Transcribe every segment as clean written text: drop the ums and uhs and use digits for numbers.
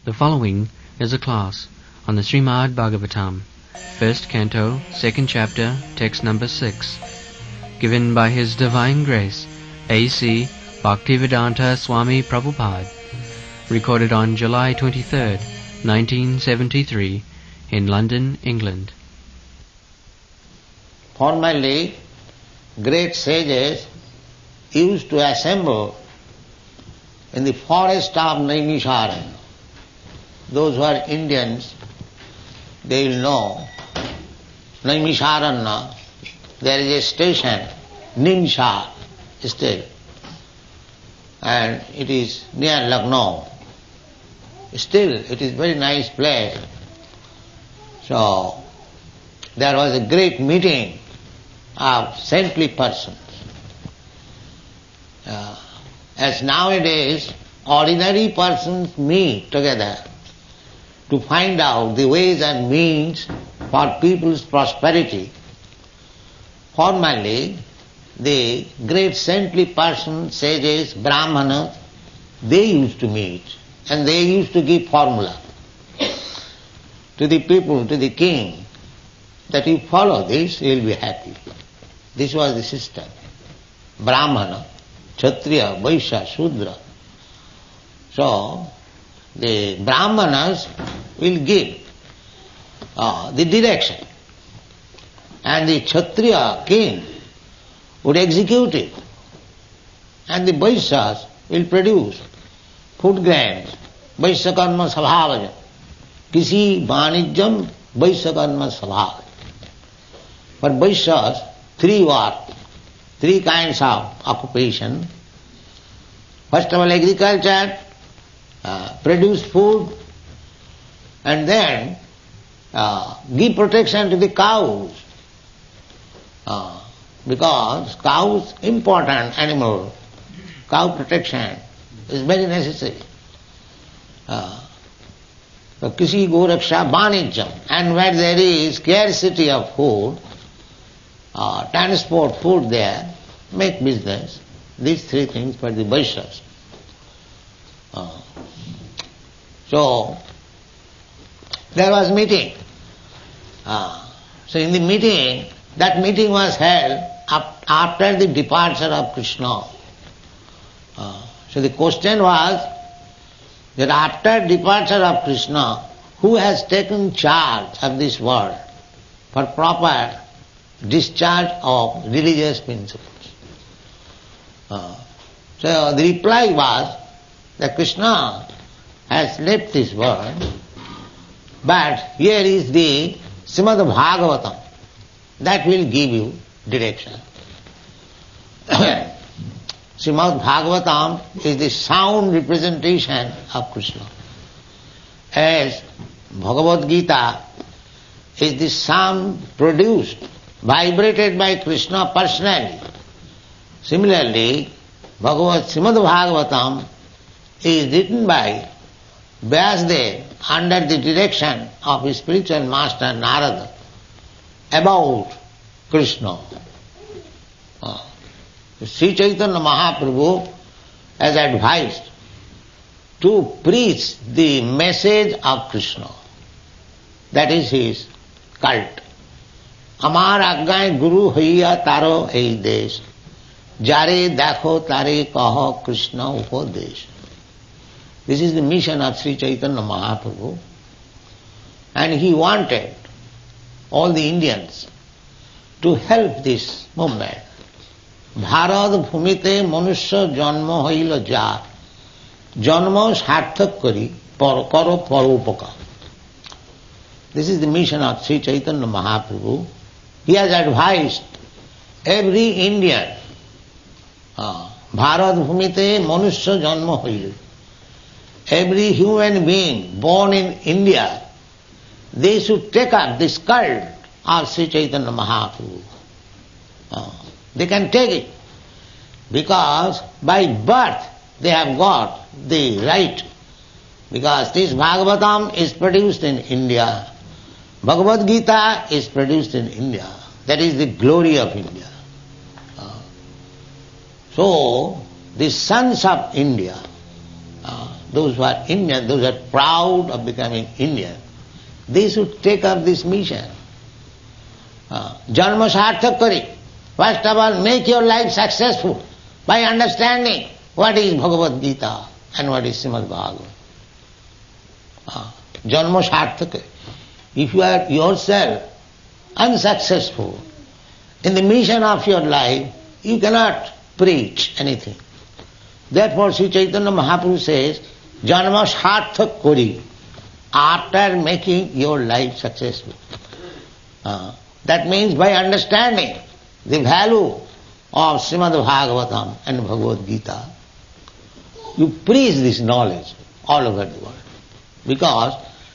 The following is a class on the Srimad Bhagavatam, first canto, second chapter, text number 6, given by His Divine Grace, A.C. Bhaktivedanta Swami Prabhupada, recorded on July 23rd, 1973, in London, England. Formerly, great sages used to assemble in the forest of Naimisharanya. Those who are Indians, they will know Naimisharanya, there is a station, Nimshar still, and it is near Lucknow. Still, it is a very nice place. So, there was a great meeting of saintly persons. As nowadays, ordinary persons meet together to find out the ways and means for people's prosperity. Formerly, the great saintly persons, sages, brahmanas, they used to meet and they used to give formula to the people, to the king, that you follow this, you will be happy. This was the system. Brahmana, Kshatriya, Vaishya, Shudra. So, the Brahmanas will give the direction, and the Kshatriya king would execute it, and the Vaishyas will produce food grains, Vaishya karma sabhavaja, kisi vanijjam Vaishya karma sabhavaja. For Vaishyas, three kinds of occupation. First of all, agriculture, produce food, and then give protection to the cows, because cows important animal, cow protection is very necessary. So kisi goraksha vanijjam, and where there is scarcity of food, transport food there, make business. These three things for the Vaishyas. So, there was meeting. So in the meeting, that meeting was held after the departure of Krishna. So the question was that after departure of Krishna, who has taken charge of this world for proper discharge of religious principles? So the reply was that Krishna has left this world, but here is the Srimad Bhagavatam that will give you direction. Srimad Bhagavatam is the sound representation of Krishna, as Bhagavad Gita is the sound produced, vibrated by Krishna personally. Similarly, Srimad Bhagavatam is written by Vyasadeva under the direction of his spiritual master Narada about Krishna. Sri Chaitanya Mahaprabhu has advised to preach the message of Krishna. That is his cult. Amar agnay guru haiya taro ei desh, jare dakho tare kaho Krishna upadesh. This is the mission of Sri Chaitanya Mahaprabhu, and he wanted all the Indians to help this movement. Bharat bhumite manushya janma hoila jar, janma sarthak kari karo paropakar. This is the mission of Sri Chaitanya Mahaprabhu. He has advised every Indian, Bharat bhumite manushya janma hoila. Every human being born in India, they should take up this cult of Sri Chaitanya Mahaprabhu. They can take it, because by birth they have got the right, because this Bhagavatam is produced in India, Bhagavad Gita is produced in India. That is the glory of India. So, the sons of India, those who are Indian, those who are proud of becoming Indian, they should take up this mission. Janma sarthak kari. First of all, make your life successful by understanding what is Bhagavad Gita and what is Srimad Bhagavatam. Janma sarthak kari. If you are yourself unsuccessful in the mission of your life, you cannot preach anything. Therefore, Sri Chaitanya Mahaprabhu says, Janma sarthak kari, after making your life successful. That means by understanding the value of Srimad Bhagavatam and Bhagavad Gita, you preach this knowledge all over the world. Because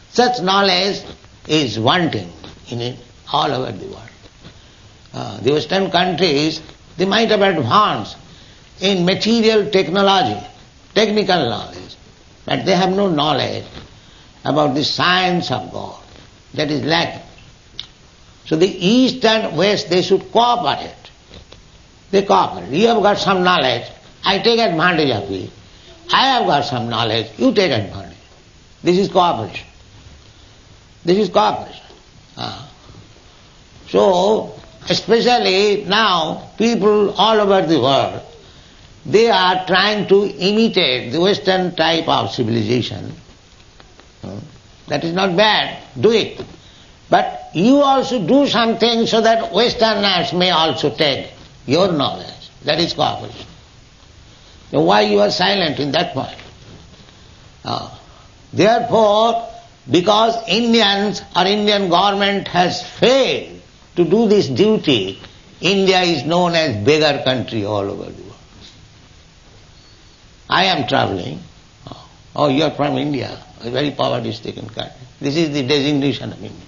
such knowledge is wanting in it all over the world. The Western countries, they might have advanced in material technology, technical knowledge, but they have no knowledge about the science of God. That is lacking. So the East and West, they should cooperate. They cooperate. You have got some knowledge, I take advantage of it. I have got some knowledge, you take advantage. This is cooperation. This is cooperation. So, especially now, people all over the world, they are trying to imitate the Western type of civilization. That is not bad, do it. But you also do something so that Westerners may also take your knowledge. That is cooperation. Now why you are silent in that point? Therefore, because Indians or Indian government has failed to do this duty, India is known as beggar country all over the world. I am traveling. Oh, you are from India, a very poverty-stricken country. This is the designation of India.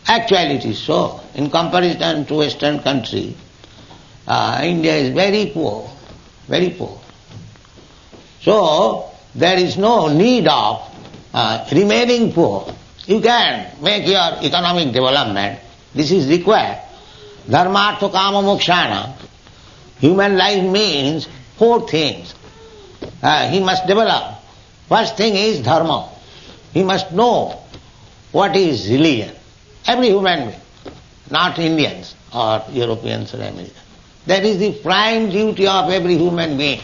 Actually it is so. In comparison to Western country, India is very poor, very poor. So, there is no need of remaining poor. You can make your economic development. This is required. Dharmartha kama mokshana. Human life means 4 things. He must develop. First thing is dharma. He must know what is religion. Every human being, not Indians or Europeans or Americans. That is the prime duty of every human being.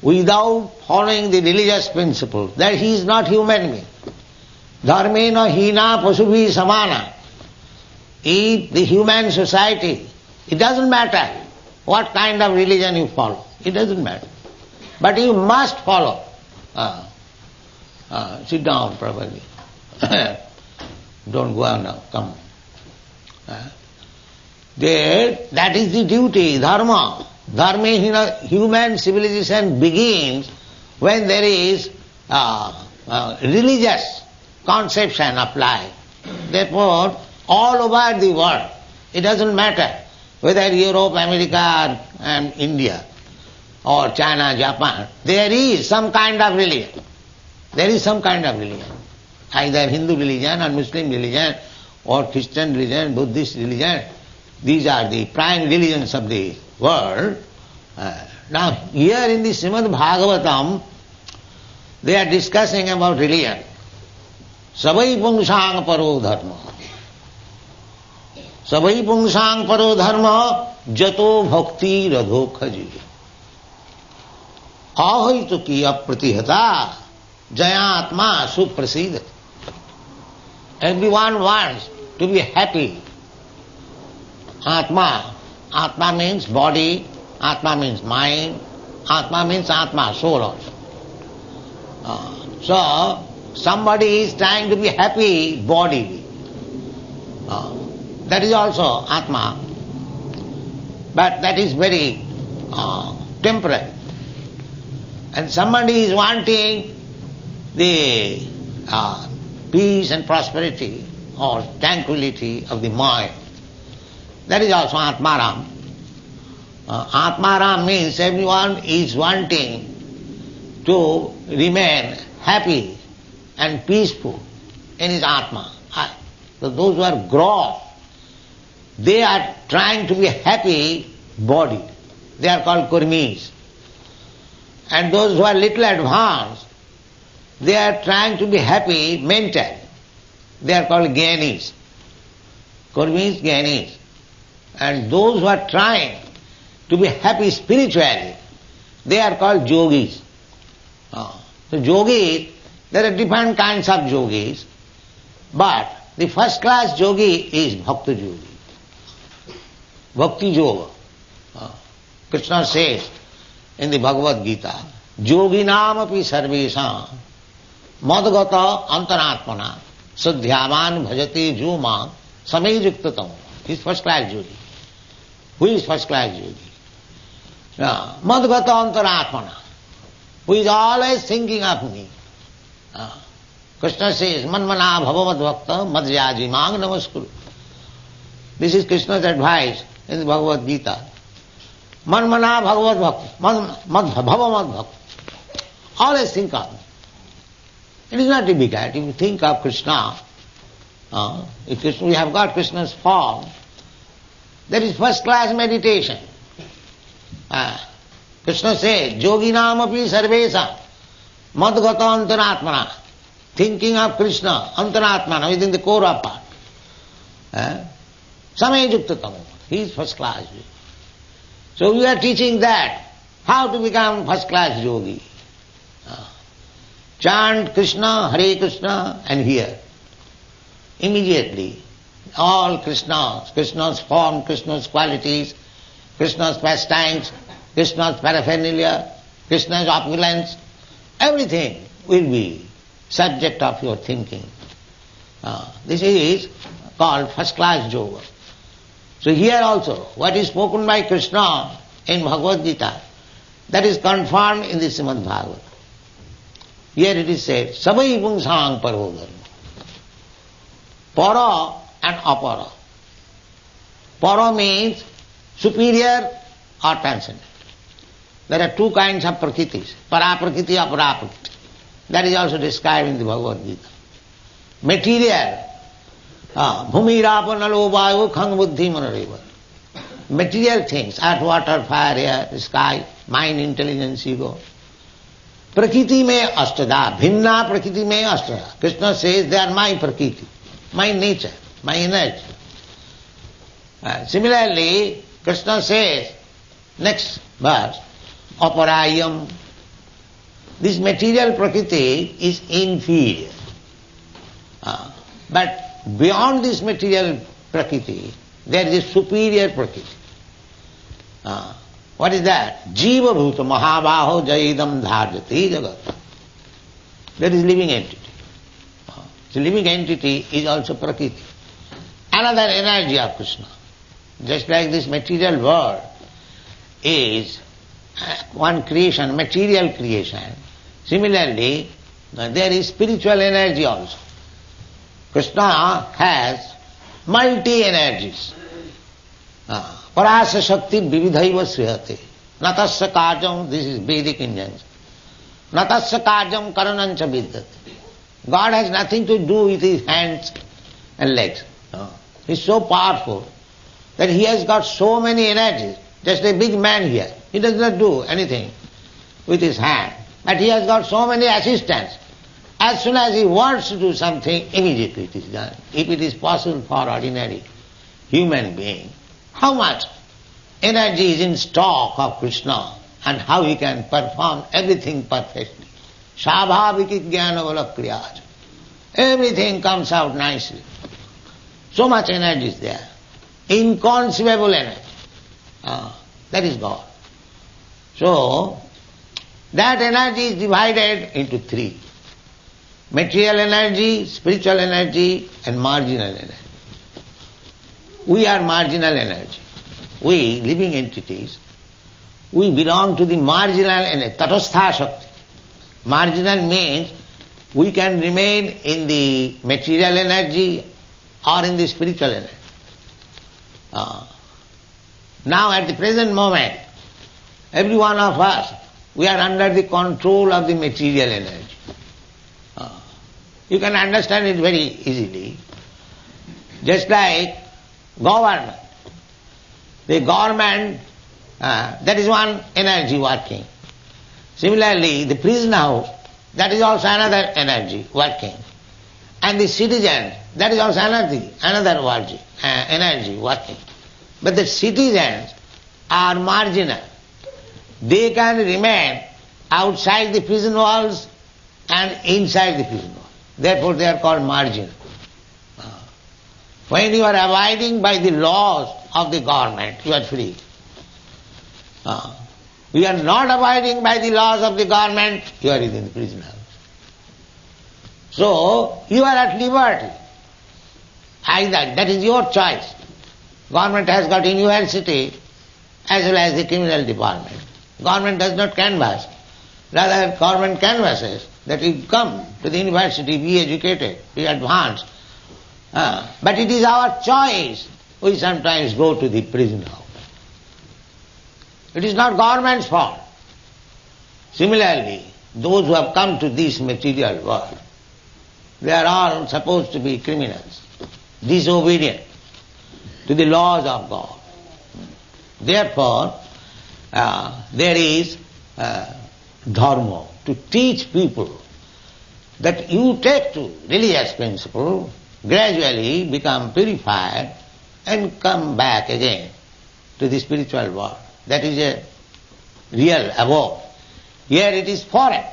Without following the religious principles, that he is not human being. Dharmena hina pasubhi samana. In the human society, it doesn't matter what kind of religion you follow. It doesn't matter. But you must follow. Sit down properly. Don't go on now, come. That is the duty, dharma. Dharma, human civilization begins when there is religious conception of life. Therefore, all over the world, it doesn't matter whether Europe, America, and India, or China, Japan, there is some kind of religion. There is some kind of religion. Either Hindu religion or Muslim religion or Christian religion, Buddhist religion. These are the prime religions of the world. Now here in the Srimad Bhagavatam, they are discussing about religion. Savai pungsang paro dharma. Savai pungsang paro dharma jato bhakti radho khaji. Ahaitu kiya pratihata jayatma suprasidha. Everyone wants to be happy. Atma. Atma means body, Atma means mind, Atma means Atma, soul also. So, somebody is trying to be happy bodily. That is also Atma. But that is very temporary. And somebody is wanting the peace and prosperity or tranquility of the mind. That is also Atmaram. Atmaram means everyone is wanting to remain happy and peaceful in his Atma. So those who are gross, they are trying to be happy body. They are called kurmis. And those who are little advanced, they are trying to be happy mentally. They are called Gyanis. Kurmi means Gyanis. And those who are trying to be happy spiritually, they are called yogis. So yogis, there are different kinds of yogis, but the first class yogi is bhakti yogi. Bhakti yoga. Krishna says in the Bhagavad Gita, yoginam api sarvesam madgata antaratmana sadhyavan bhajati juma samejuktatam. He is first class yogi. Who is first class yogi? Madgata antaratmana. Who is always thinking of me. Krishna says, manmana bhava madbhakta madhyaji mang namaskuru. This is Krishna's advice in the Bhagavad Gita. Manmana bhagavad bhakta, bhava madbhakta. Always think of me. It is not difficult. If you think of Krishna, if we have got Krishna's form, that is first class meditation. Krishna says, yoginam api sarvesam madgata antaratmana. Thinking of Krishna, antaratmana, within the core of part. Samejuktatam. He is first class yogi. So we are teaching that, how to become first class yogi. Chant Krishna, Hare Krishna, and hear. Immediately, all Krishna's form, Krishna's qualities, Krishna's pastimes, Krishna's paraphernalia, Krishna's opulence, everything will be subject of your thinking. This is called first class yoga. So here also, what is spoken by Krishna in Bhagavad Gita, that is confirmed in the Srimad Bhagavatam. Here it is said, Savai Pungsang Paro Dharma. Para and Apara. Para means superior or transcendent. There are two kinds of prakritis, para-prakriti, apara-prakriti. That is also described in the Bhagavad Gita. Material, bhumi-rapa nalo vayu khang buddhi manareva. Material things, earth, water, fire, air, sky, mind, intelligence, ego. Prakriti mein ashtada, bhinna prakriti mein ashtada. Krishna says they are my prakriti, my nature, my energy. Similarly, Krishna says, next verse, aparayam. This material prakriti is inferior. But beyond this material prakriti, there is a superior prakriti. What is that? Jiva bhuta mahabaho jaidam dharjati jagat. That is living entity. The living entity is also prakriti. Another energy of Krishna. Just like this material world is one creation, material creation. Similarly, there is spiritual energy also. Krishna has multi-energies. Parasa Shakti Vividhaiva Srihate. Natasya Karjam, this is Vedic Indian. Natasya Karjam Karanancha Vidyate. God has nothing to do with his hands and legs. He is so powerful that he has got so many energies. Just a big man here, he does not do anything with his hand. But he has got so many assistants. As soon as he wants to do something, immediately it is done. If it is possible for ordinary human being, how much energy is in stock of Krishna and how he can perform everything perfectly. Svabhaviki jnana vala kriyaj. Everything comes out nicely. So much energy is there. Inconceivable energy. That is God. So, that energy is divided into three. Material energy, spiritual energy, and marginal energy. We are marginal energy. We, living entities, we belong to the marginal energy, tatastha shakti. Marginal means we can remain in the material energy or in the spiritual energy. Now at the present moment, every one of us, we are under the control of the material energy. You can understand it very easily. Just like government. The government, that is one energy working. Similarly, the prison house, that is also another energy working. And the citizens, that is also another energy working. But the citizens are marginal. They can remain outside the prison walls and inside the prison walls. Therefore they are called marginal. When you are abiding by the laws of the government, you are free. You are not abiding by the laws of the government, you are in the prison house. So, you are at liberty. Either, that is your choice. Government has got university as well as the criminal department. Government does not canvass. Rather, government canvasses that you come to the university, be educated, be advanced. But it is our choice. We sometimes go to the prison house. It is not government's fault. Similarly, those who have come to this material world, they are all supposed to be criminals, disobedient to the laws of God. Therefore, there is dharma, to teach people that you take to religious principle, gradually become purified and come back again to the spiritual world. That is a real abode. Here it is foreign.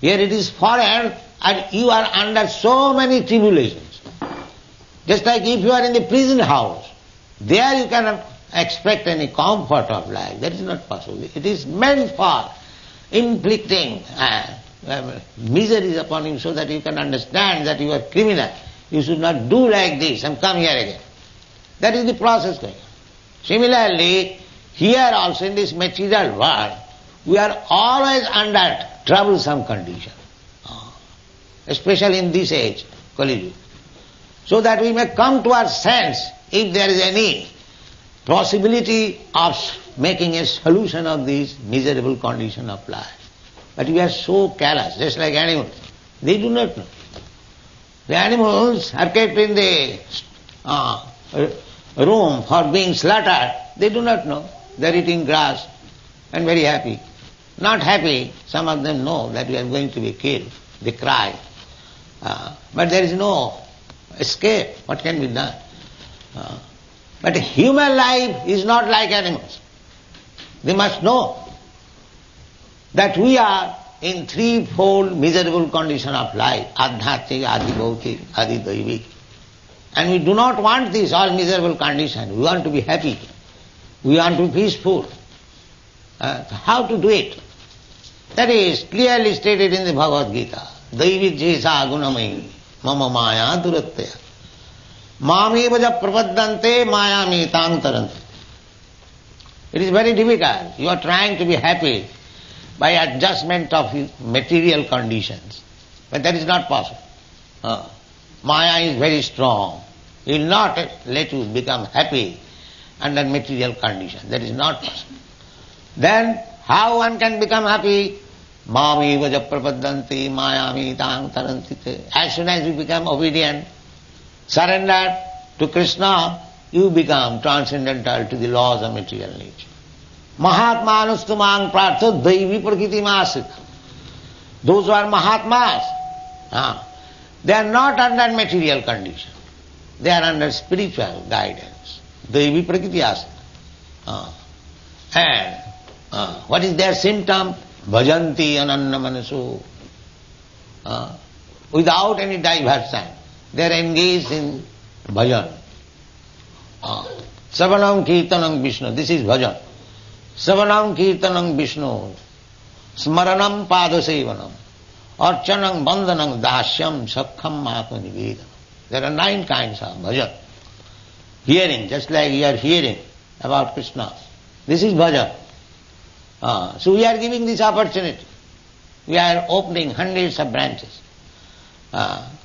Here it is foreign and you are under so many tribulations. Just like if you are in the prison house, there you cannot expect any comfort of life. That is not possible. It is meant for inflicting miseries upon you so that you can understand that you are criminal. You should not do like this and come here again. That is the process going on. Similarly, here also in this material world, we are always under troublesome condition, especially in this age, Kali Yuga, so that we may come to our sense if there is any possibility of making a solution of this miserable condition of life. But we are so callous, just like animals. They do not know. The animals are kept in the room for being slaughtered. They do not know. They are eating grass and very happy. Not happy, some of them know that we are going to be killed. They cry. But there is no escape. What can be done? But human life is not like animals. They must know that we are in threefold miserable condition of life, adhyatik, adhibhautik, adhidaivik. And we do not want this all miserable condition. We want to be happy. We want to be peaceful. How to do it? That is clearly stated in the Bhagavad Gita. Daivik jesa gunamai mama maya durattaya. Mameva prapaddante mayami tam tarante. It is very difficult. You are trying to be happy by adjustment of material conditions. But that is not possible. Maya is very strong. It will not let you become happy under material conditions. That is not possible. Then how one can become happy? Mami vaja prapadanti mayami tang tarantite. As soon as you become obedient, surrendered to Krishna, you become transcendental to the laws of material nature. Mahatmanustumang prartha daivi prakriti masita. Those who are Mahatmas, they are not under material condition. They are under spiritual guidance. Daivi prakriti asita. And what is their symptom? Bhajanti ananna manasu. Without any diversion, they are engaged in bhajan. Savanam kirtanam Vishnu. This is bhajan. Savanam kirtanam Vishnu. Smaranam padasevanam. Archanam bandhanam dasyam sakham mahapa nivedanam. There are 9 kinds of bhajan. Hearing, just like you are hearing about Krishna. This is bhajan. So we are giving this opportunity. We are opening hundreds of branches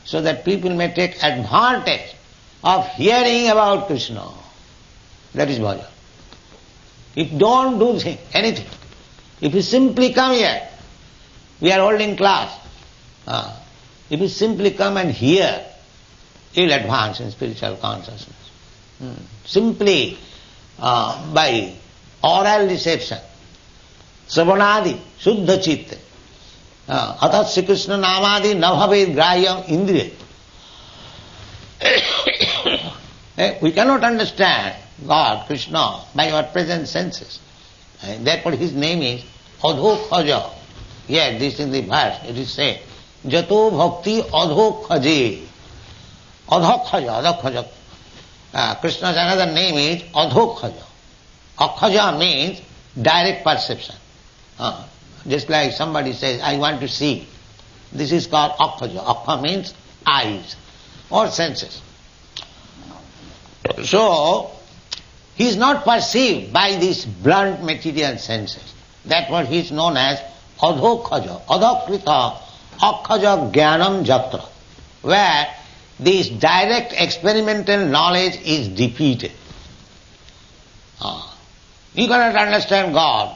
so that people may take advantage of hearing about Krishna. That is bhajan. If you don't do anything, if you simply come here, we are holding class. If you simply come and hear, you will advance in spiritual consciousness. Simply by oral reception, Savanadi, Shuddha Chitta, Atat Sri Krishna Namadi Navabhed Grahyam Indriya. We cannot understand God, Krishna, by our present senses. Therefore his name is Adhokhaja. Yes, this in the verse it is said, Jato Bhakti Adhokhaje. Adhokhaja. Krishna's another name is Adhokhaja. Akhaja means direct perception. Just like somebody says, I want to see. This is called Akhaja. Akha means eyes or senses. So, he is not perceived by these blunt material senses. That's what he is known as Adhokhaja. Adhokrita Akhaja Jnanam Jatra, where this direct experimental knowledge is defeated. You cannot understand God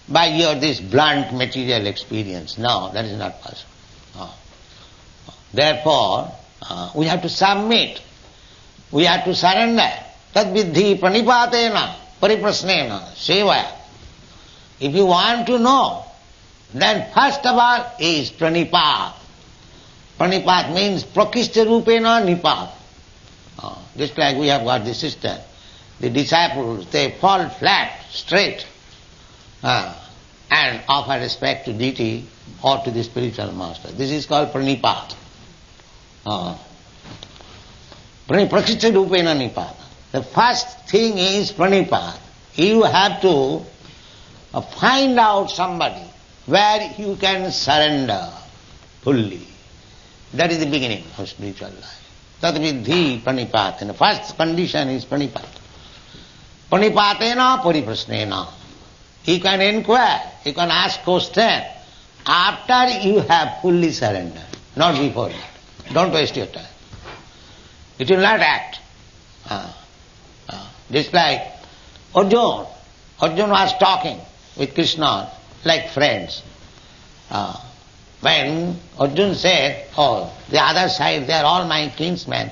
by your this blunt material experience. No, that is not possible. Therefore, we have to submit. We have to surrender. Tad vidhi pranipatena pariprasnena sevaya. If you want to know, then first of all is pranipat. Pranipat means prakishta rupena nipat. Just like we have got the system. The disciples, they fall flat, straight, and offer respect to deity or to the spiritual master. This is called pranipat. Prakishta rupena nipat. The first thing is pranipat. You have to find out somebody where you can surrender fully. That is the beginning of spiritual life. Tad vidhi pranipat. And the first condition is pranipat. Pranipatena pariprasnena. You can inquire, you can ask question after you have fully surrendered, not before that. Don't waste your time. It will not act. Just like Arjuna. Arjuna was talking with Krishna like friends. When Arjuna said, the other side, they are all my kinsmen,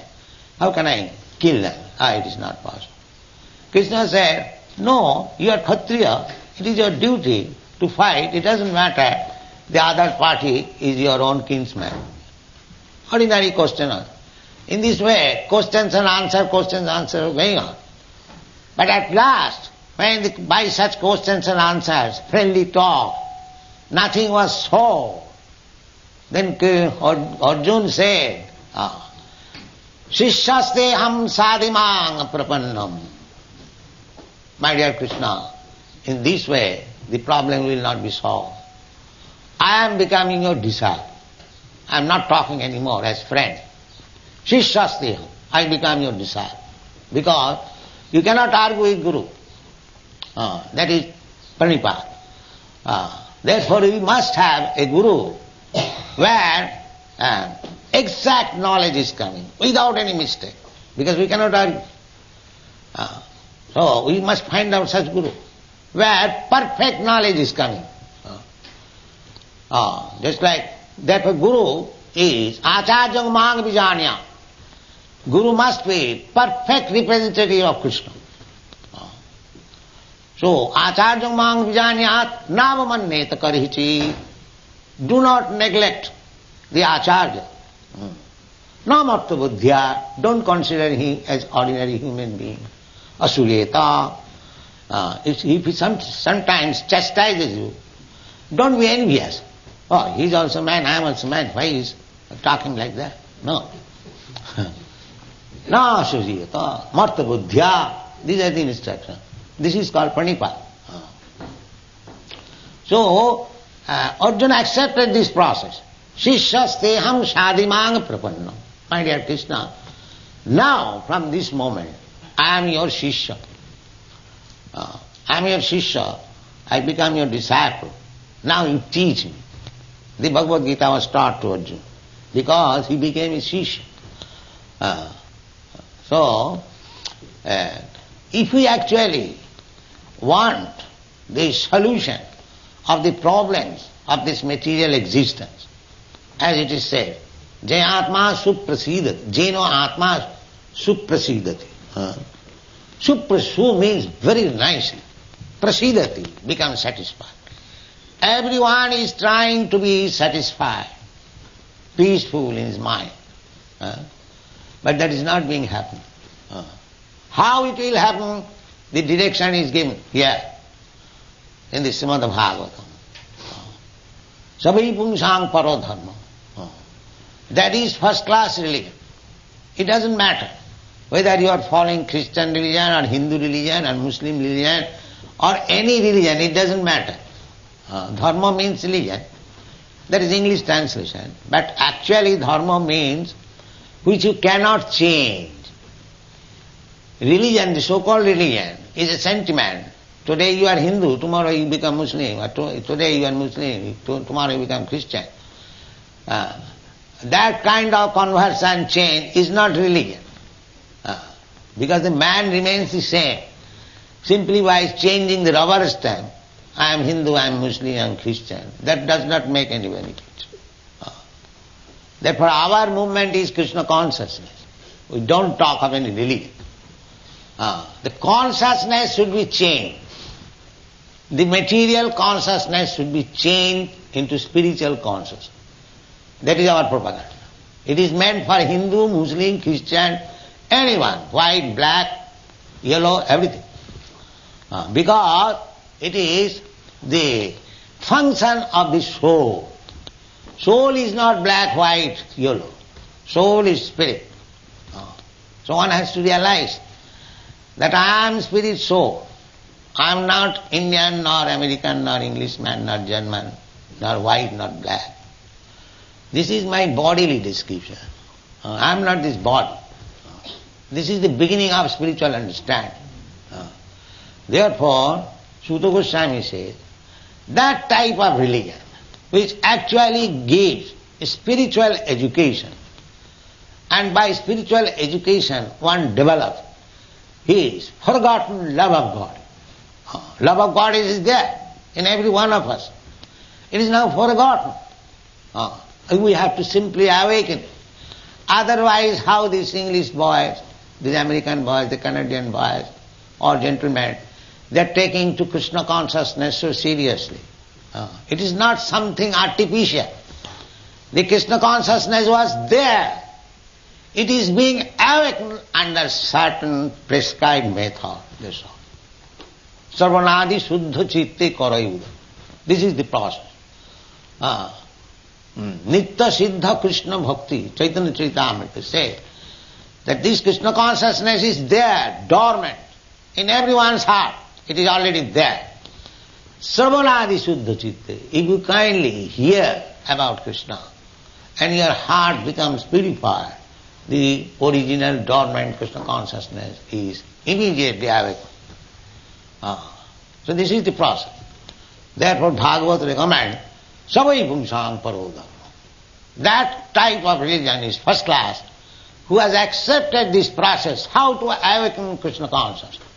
how can I kill them? It is not possible. Krishna said, no, you are Kshatriya, it is your duty to fight, it doesn't matter, the other party is your own kinsman. Ordinary questioner. In this way, questions and answer are going on. But at last, when by such questions and answers, friendly talk, nothing was so, then Arjuna said, Shishyaste ham sadimang prapannam. My dear Krishna, in this way, the problem will not be solved. I am becoming your disciple. I am not talking anymore as friend. Shishyaste ham, I become your disciple. Because you cannot argue with Guru. That is pranipat. Therefore, we must have a Guru where exact knowledge is coming, without any mistake. Because we cannot argue. So we must find out such Guru, where perfect knowledge is coming. Just like that Guru is Acharyam Mang Vijanya. Guru must be perfect representative of Krishna. So, Acharyam Mang Vijanyat Navamanneta Karihichi. Do not neglect the Acharya. Namartha Buddhya. Don't consider him as ordinary human being. Asureta. If he sometimes chastises you, don't be envious. He is also man, I am also man. Why is he talking like that? No. Na Asureta. Martha Buddhya. These are the instructions. This is called pranipat. So, Arjuna accepted this process. Shishyasteham shadimang prapannam. My dear Krishna, now from this moment, I am your Shishya. I am your Shishya. I become your disciple. Now you teach me. The Bhagavad Gita was taught to Arjuna because he became his Shishya. So, if we actually want the solution of the problems of this material existence, as it is said, Jayatma suprasidati, Jeno atma suprasidati. Suprasu means very nicely. Prasidati, becomes satisfied. everyone is trying to be satisfied, peaceful in his mind. But that is not being happened. How it will happen, the direction is given here in the Srimad Bhagavatam. Sabai pungsang paro dharma. That is first class religion. It doesn't matter whether you are following Christian religion or Hindu religion or Muslim religion or any religion, it doesn't matter. Dharma means religion. That is English translation. But actually dharma means which you cannot change. Religion, the so-called religion, is a sentiment. Today you are Hindu, tomorrow you become Muslim. Or today you are Muslim, tomorrow you become Christian. That kind of conversion change is not religion. Because the man remains the same. Simply by changing the rubber stamp, I am Hindu, I am Muslim, I am Christian, that does not make any benefit. Therefore our movement is Krishna consciousness. We don't talk of any religion. The consciousness should be changed. The material consciousness should be changed into spiritual consciousness. That is our propaganda. It is meant for Hindu, Muslim, Christian, anyone, white, black, yellow, everything. Because it is the function of the soul. Soul is not black, white, yellow. Soul is spirit. So one has to realize that I am spirit soul. I am not Indian, nor American, nor Englishman, nor German, nor white, nor black. This is my bodily description. I am not this body. This is the beginning of spiritual understanding. Therefore, Suta Goswami says, that type of religion which actually gives spiritual education, and by spiritual education one develops his forgotten love of God. Love of God is there in every one of us. It is now forgotten. We have to simply awaken it. Otherwise, how these English boys, these American boys, the Canadian boys, or gentlemen, they are taking to Krishna consciousness so seriously. It is not something artificial. The Krishna consciousness was there. It is being awakened under certain prescribed method. That's all. Sarvanadi Suddha Chitte Karayuda. This is the process. Nitya Siddha Krishna Bhakti, Chaitanya Charitamrita says that this Krishna consciousness is there, dormant, in everyone's heart. It is already there. Sarvanadi Suddha Chitte. If you kindly hear about Krishna and your heart becomes purified, the original dormant Krishna consciousness is immediately awakened. So this is the process. Therefore Bhagavad recommends Savai Pumsang Parodharma. That type of religion is first class, who has accepted this process, how to awaken Krishna consciousness.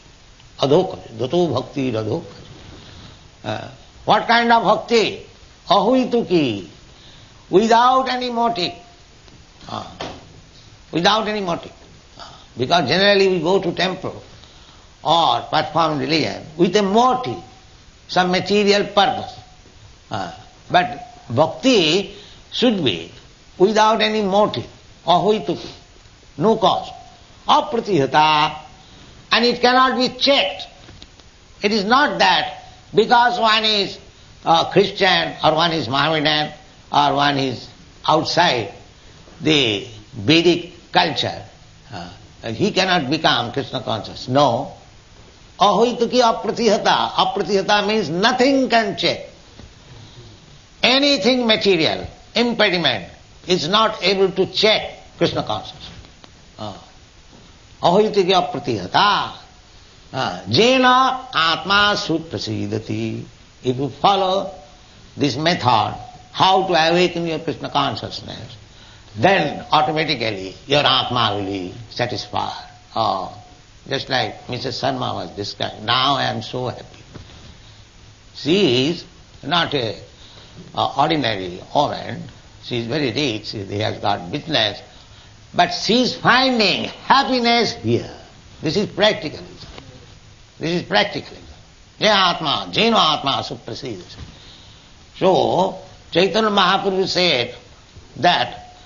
Adhokari, Dato Bhakti Adhokari. What kind of bhakti? Ahuituki, without any motive. Without any motive. Because generally we go to temple or perform religion with a motive, some material purpose. But bhakti should be without any motive, ahuituki, no cause, apratihata, and it cannot be checked. It is not that because one is Christian or one is Mohammedan or one is outside the Vedic culture, he cannot become Krishna conscious. No. Ahuituki apratihata. Apratihata means nothing can check. Anything material, impediment, is not able to check Krishna consciousness. Ahuituki apratihata. Jena atma suprasidati. If you follow this method, how to awaken your Krishna consciousness, then automatically your atma will be satisfied. Just like Mrs. Sharma was described. Now I am so happy. She is not a ordinary woman. She is very rich. She has got business. But she is finding happiness here. This is practicalism. This is practicalism. Jena Atma, Jena Atma Suprasidati. So, Chaitanya Mahaprabhu said that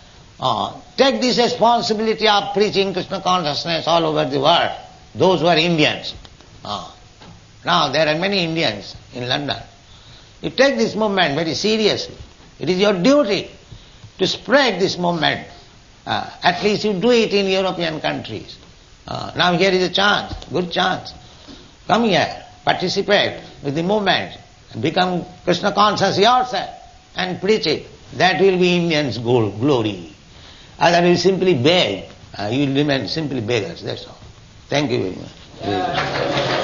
take this responsibility of preaching Krishna consciousness all over the world, those who are Indians. Now there are many Indians in London. You take this movement very seriously. It is your duty to spread this movement. At least you do it in European countries. Now here is a chance, good chance. Come here, participate with the movement, become Krishna conscious yourself and preach it. That will be Indians' glory. Otherwise you simply beg. You will remain simply beggars, that's all. Thank you very much.